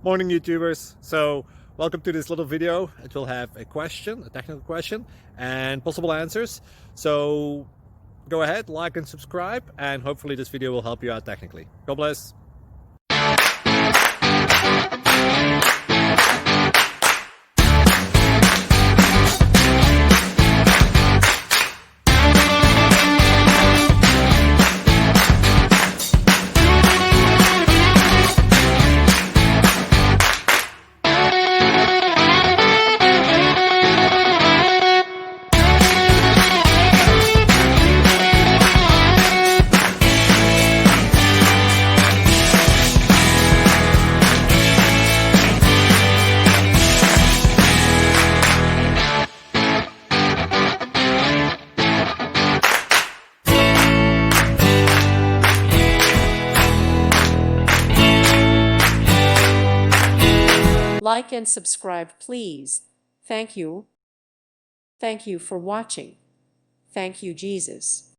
Morning YouTubers. So welcome to this little video. It will have a question, a technical question, and possible answers. So go ahead, like and subscribe, and hopefully this video will help you out technically. God bless. Like and subscribe, please. Thank you. Thank you for watching. Thank you, Jesus.